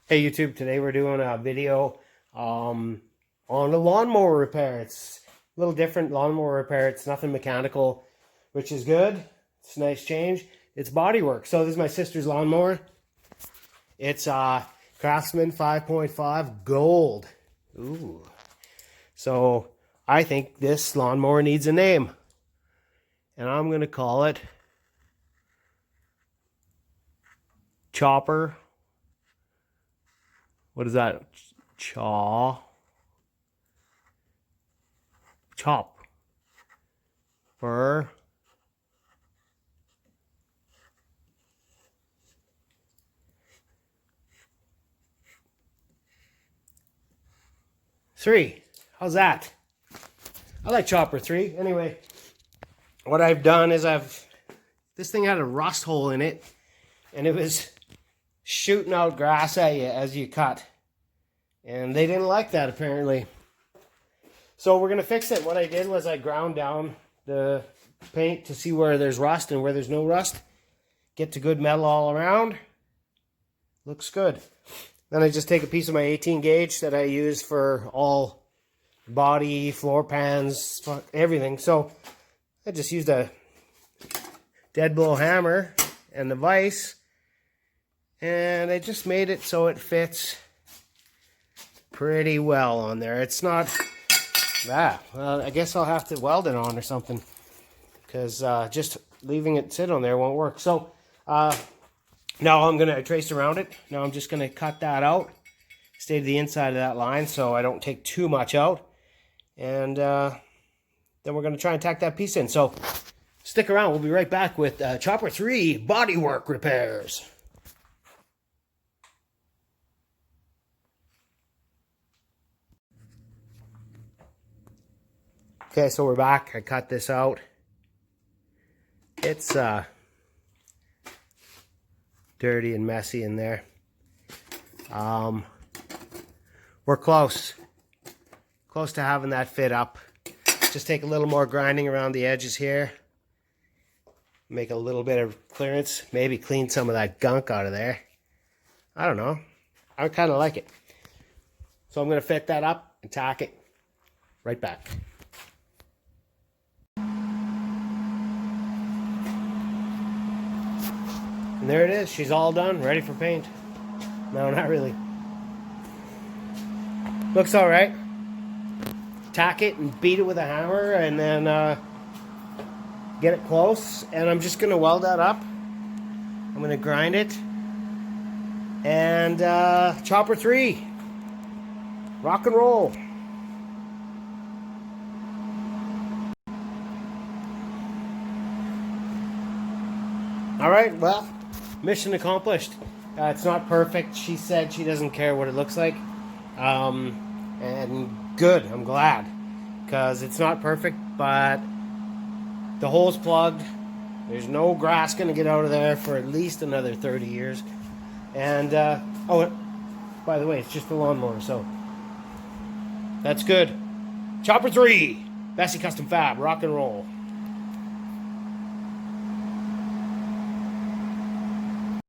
Hey YouTube, today we're doing a video on a lawnmower repair. It's a little different lawnmower repair. It's nothing mechanical, which is good. It's a nice change. It's bodywork. So this is my sister's lawnmower. It's Craftsman 5.5 gold. Ooh. So I think this lawnmower needs a name. And I'm going to call it Chopper. What is that? Chop. 3. How's that? I like Chopper 3. Anyway, what I've done is this thing had a rust hole in it, and it was shooting out grass at you as you cut. And they didn't like that, apparently. So we're going to fix it. What I did was I ground down the paint to see where there's rust and where there's no rust. Get the good metal all around. Looks good. Then I just take a piece of my 18 gauge that I use for all body, floor pans, everything. So I just used a dead blow hammer and the vise. And I just made it so it fits pretty well on there. It's not well, I guess I'll have to weld it on or something, because just leaving it sit on there won't work. So now I'm gonna trace around it. Now I'm just gonna cut that out, stay to the inside of that line so I don't take too much out, and then we're gonna try and tack that piece in. So stick around. We'll be right back with Chopper 3 bodywork repairs. Okay, so we're back. I cut this out. It's dirty and messy in there. We're close to having that fit up. Just take a little more grinding around the edges here. Make a little bit of clearance. Maybe clean some of that gunk out of there. I don't know. I kind of like it. So I'm going to fit that up and tack it. Right back. And there it is. She's all done, ready for paint. No, not really. Looks all right. Tack it and beat it with a hammer, and then get it close. And I'm just gonna weld that up. I'm gonna grind it. And Chopper 3. Rock and roll. All right, well, mission accomplished. It's not perfect. She said she doesn't care what it looks like. And good, I'm glad. Because it's not perfect, but the hole's plugged. There's no grass going to get out of there for at least another 30 years. And, oh, by the way, it's just the lawnmower, so that's good. Chopper 3, Besse Custom Fab, rock and roll.